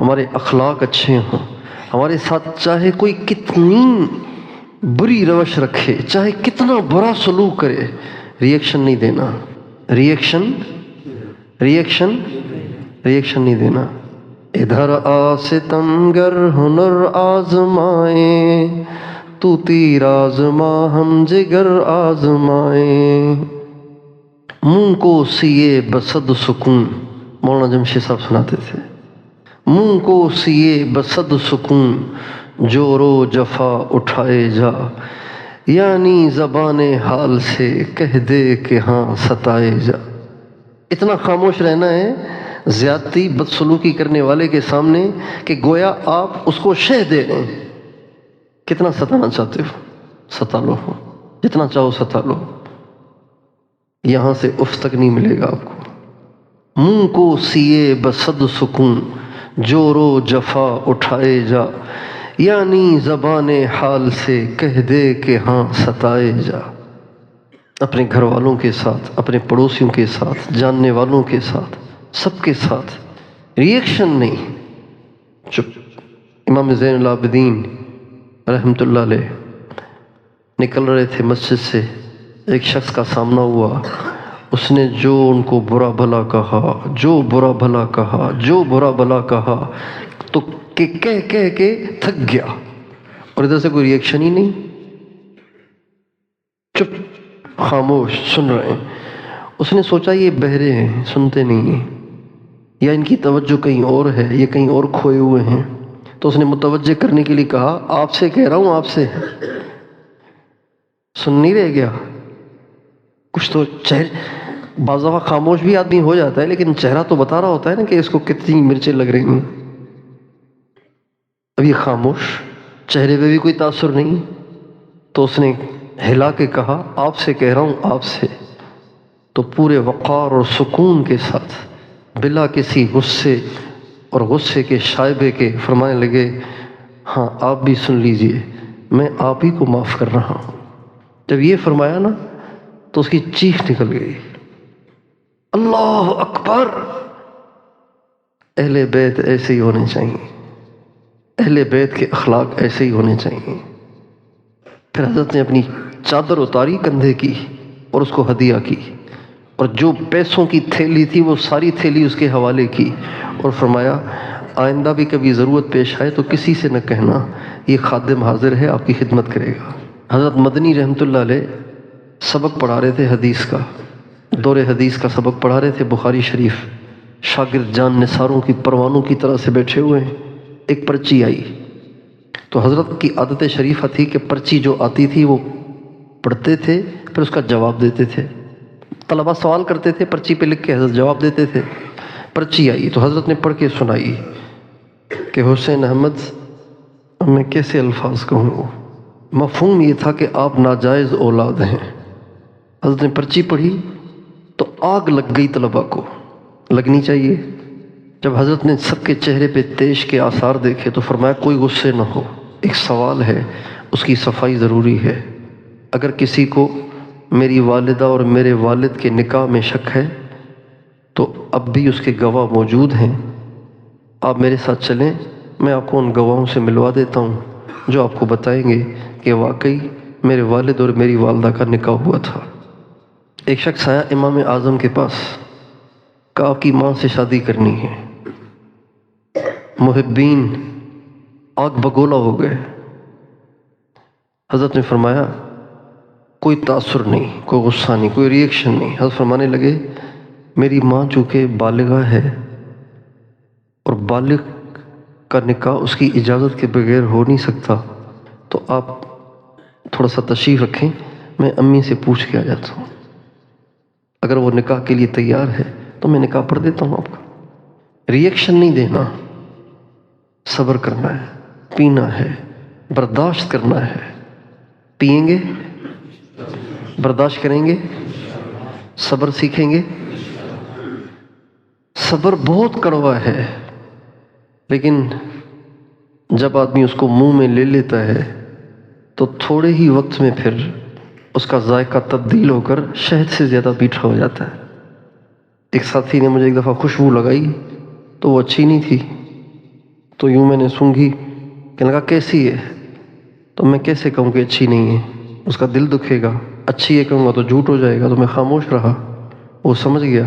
ہمارے اخلاق اچھے ہوں، ہمارے ساتھ چاہے کوئی کتنی بری روش رکھے، چاہے کتنا برا سلوک کرے، ریئیکشن نہیں دینا، ریئیکشن نہیں دینا۔ ادھر آ ستمگر ہنر آزمائیں، تو تیر آزما ہم جگر آزمائیں، منہ کو سیے بصد سکون، مولانا جمشید صاحب سناتے تھے، منہ کو سیے بصد سکون، جورو جفا اٹھائے جا، یعنی زبان حال سے کہہ دے کہ ہاں ستائے جا۔ اتنا خاموش رہنا ہے زیادتی بدسلوکی کرنے والے کے سامنے کہ گویا آپ اس کو شہ دے رہے ہیں۔ کتنا ستانا چاہتے ہو ستا لو، جتنا چاہو ستا لو، یہاں سے اف تک نہیں ملے گا آپ کو۔ منہ کو سیے بصد سکون، جورو جفا اٹھائے جا، یعنی زبان حال سے کہہ دے کہ ہاں ستائے جا۔ اپنے گھر والوں کے ساتھ، اپنے پڑوسیوں کے ساتھ، جاننے والوں کے ساتھ، سب کے ساتھ ریئیکشن نہیں، چپ۔ امام زین العابدین رحمۃ اللہ علیہ نکل رہے تھے مسجد سے، ایک شخص کا سامنا ہوا، اس نے جو ان کو برا بھلا کہا، جو برا بھلا کہا، جو برا بھلا کہا، تو کہہ کے تھک گیا، اور ادھر سے کوئی ریئیکشن ہی نہیں، چپ، خاموش سن رہے ہیں۔ اس نے سوچا یہ بہرے ہیں، سنتے نہیں ہیں، یا ان کی توجہ کہیں اور ہے، یہ کہیں اور کھوئے ہوئے ہیں۔ تو اس نے متوجہ کرنے کے لیے کہا، آپ سے کہہ رہا ہوں، آپ سے سن نہیں رہ گیا کچھ تو چہرے، بعض دفعہ خاموش بھی آدمی ہو جاتا ہے لیکن چہرہ تو بتا رہا ہوتا ہے نا کہ اس کو کتنی مرچیں لگ رہی ہیں۔ اب یہ خاموش، چہرے پہ بھی کوئی تاثر نہیں، تو اس نے ہلا کے کہا، آپ سے کہہ رہا ہوں، آپ سے۔ تو پورے وقار اور سکون کے ساتھ، بلا کسی غصے اور غصے کے شائبے کے فرمانے لگے، ہاں آپ بھی سن لیجئے، میں آپ ہی کو معاف کر رہا ہوں۔ جب یہ فرمایا نا تو اس کی چیخ نکل گئی، اللہ اکبر! اہل بیت ایسے ہی ہونے چاہیے، اہل بیت کے اخلاق ایسے ہی ہونے چاہیے۔ پھر حضرت نے اپنی چادر اتاری کندھے کی اور اس کو ہدیہ کی، اور جو پیسوں کی تھیلی تھی وہ ساری تھیلی اس کے حوالے کی، اور فرمایا آئندہ بھی کبھی ضرورت پیش آئے تو کسی سے نہ کہنا، یہ خادم حاضر ہے، آپ کی خدمت کرے گا۔ حضرت مدنی رحمۃ اللہ علیہ سبق پڑھا رہے تھے حدیث کا، دور حدیث کا سبق پڑھا رہے تھے بخاری شریف، شاگرد جان نثاروں کی پروانوں کی طرح سے بیٹھے ہوئے ہیں۔ ایک پرچی آئی تو حضرت کی عادت شریفہ تھی کہ پرچی جو آتی تھی وہ پڑھتے تھے، پھر اس کا جواب دیتے تھے۔ طلبہ سوال کرتے تھے، پرچی پہ لکھ کے حضرت جواب دیتے تھے۔ پرچی آئی تو حضرت نے پڑھ کے سنائی کہ حسین احمد، میں کیسے الفاظ کہوں، مفہوم یہ تھا کہ آپ ناجائز اولاد ہیں۔ حضرت نے پرچی پڑھی تو آگ لگ گئی، طلبہ کو لگنی چاہیے۔ جب حضرت نے سب کے چہرے پہ تیش کے آثار دیکھے تو فرمایا کوئی غصے نہ ہو، ایک سوال ہے، اس کی صفائی ضروری ہے۔ اگر کسی کو میری والدہ اور میرے والد کے نکاح میں شک ہے تو اب بھی اس کے گواہ موجود ہیں، آپ میرے ساتھ چلیں، میں آپ کو ان گواہوں سے ملوا دیتا ہوں جو آپ کو بتائیں گے کہ واقعی میرے والد اور میری والدہ کا نکاح ہوا تھا۔ ایک شخص آیا امام اعظم کے پاس، کہا آپ کی ماں سے شادی کرنی ہے۔ محبین آگ بگولا ہو گئے۔ حضرت نے فرمایا کوئی تاثر نہیں، کوئی غصہ نہیں، کوئی ریئیکشن نہیں۔ حضرت فرمانے لگے میری ماں چونکہ بالغہ ہے اور بالغ کا نکاح اس کی اجازت کے بغیر ہو نہیں سکتا، تو آپ تھوڑا سا تشریف رکھیں، میں امی سے پوچھ کے آ جاتا ہوں، اگر وہ نکاح کے لیے تیار ہے تو میں نکاح پڑھ دیتا ہوں آپ کا۔ ریئیکشن نہیں دینا، صبر کرنا ہے، پینا ہے، برداشت کرنا ہے۔ پئیں گے، برداشت کریں گے، صبر سیکھیں گے۔ صبر بہت کڑوا ہے، لیکن جب آدمی اس کو منہ میں لے لیتا ہے تو تھوڑے ہی وقت میں پھر اس کا ذائقہ تبدیل ہو کر شہد سے زیادہ میٹھا ہو جاتا ہے۔ ایک ساتھی نے مجھے ایک دفعہ خوشبو لگائی تو وہ اچھی نہیں تھی، تو یوں میں نے سونگھی، کہنے لگا کیسی ہے؟ تو میں کیسے کہوں کہ اچھی نہیں ہے، اس کا دل دکھے گا، اچھی ہے کہوں گا تو جھوٹ ہو جائے گا۔ تو میں خاموش رہا، وہ سمجھ گیا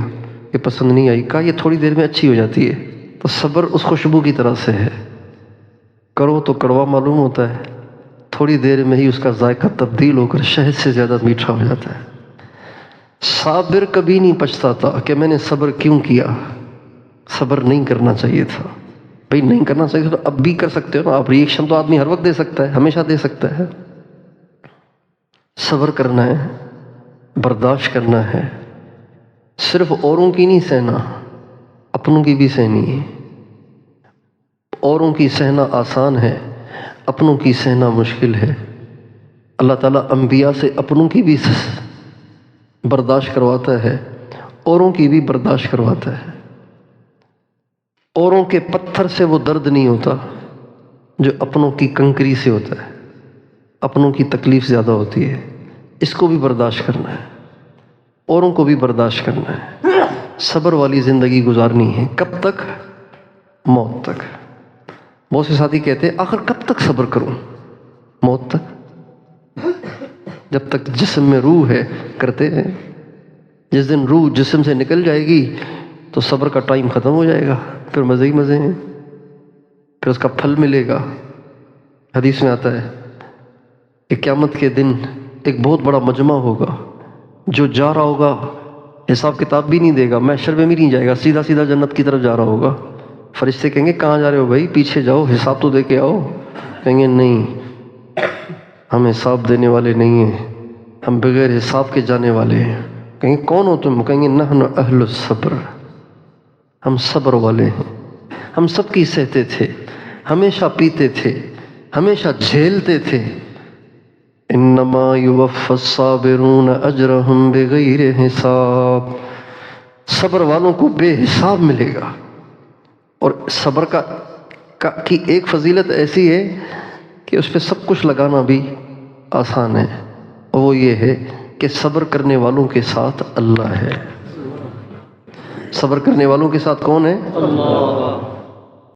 کہ پسند نہیں آئی، کہا یہ تھوڑی دیر میں اچھی ہو جاتی ہے۔ تو صبر اس خوشبو کی طرح سے ہے، کرو تو کڑوا معلوم ہوتا ہے، تھوڑی دیر میں ہی اس کا ذائقہ تبدیل ہو کر شہد سے زیادہ میٹھا ہو جاتا ہے۔ صابر کبھی نہیں پچھتاتا کہ میں نے صبر کیوں کیا، صبر نہیں کرنا چاہیے تھا۔ بھئی نہیں کرنا چاہیے تو اب بھی کر سکتے ہو نا، آپ ریئیکشن تو آدمی ہر وقت دے سکتا ہے، ہمیشہ دے سکتا ہے۔ صبر کرنا ہے، برداشت کرنا ہے، صرف اوروں کی نہیں سہنا، اپنوں کی بھی سہنی ہے۔ اوروں کی سہنا آسان ہے، اپنوں کی سہنا مشکل ہے۔ اللہ تعالیٰ انبیاء سے اپنوں کی بھی برداشت کرواتا ہے، اوروں کی بھی برداشت کرواتا ہے۔ اوروں کے پتھر سے وہ درد نہیں ہوتا جو اپنوں کی کنکری سے ہوتا ہے، اپنوں کی تکلیف زیادہ ہوتی ہے، اس کو بھی برداشت کرنا ہے، اوروں کو بھی برداشت کرنا ہے۔ صبر والی زندگی گزارنی ہے، کب تک؟ موت تک۔ بہت سے ساتھی کہتے ہیں آخر کب تک صبر کروں؟ موت تک، جب تک جسم میں روح ہے کرتے ہیں۔ جس دن روح جسم سے نکل جائے گی تو صبر کا ٹائم ختم ہو جائے گا، پھر مزے ہی مزے ہیں، پھر اس کا پھل ملے گا۔ حدیث میں آتا ہے کہ قیامت کے دن ایک بہت بڑا مجمع ہوگا، جو جا رہا ہوگا حساب کتاب بھی نہیں دے گا، محشر میں بھی نہیں جائے گا، سیدھا سیدھا جنت کی طرف جا رہا ہوگا۔ فرشتے کہیں گے کہاں جا رہے ہو بھائی؟ پیچھے جاؤ، حساب تو دے کے آؤ۔ کہیں گے نہیں، ہم حساب دینے والے نہیں ہیں، ہم بغیر حساب کے جانے والے ہیں۔ کہیں گے کون ہو تم؟ کہیں گے نحن اہل الصبر، ہم صبر والے ہیں، ہم سب کی سہتے تھے، ہمیشہ پیتے تھے، ہمیشہ جھیلتے تھے۔ انما یوفی الصابرون اجرہم بغیر حساب، صبر والوں کو بے حساب ملے گا۔ اور صبر کی ایک فضیلت ایسی ہے کہ اس پہ سب کچھ لگانا بھی آسان ہے، اور وہ یہ ہے کہ صبر کرنے والوں کے ساتھ اللہ ہے۔ صبر کرنے والوں کے ساتھ کون ہے؟ اللہ۔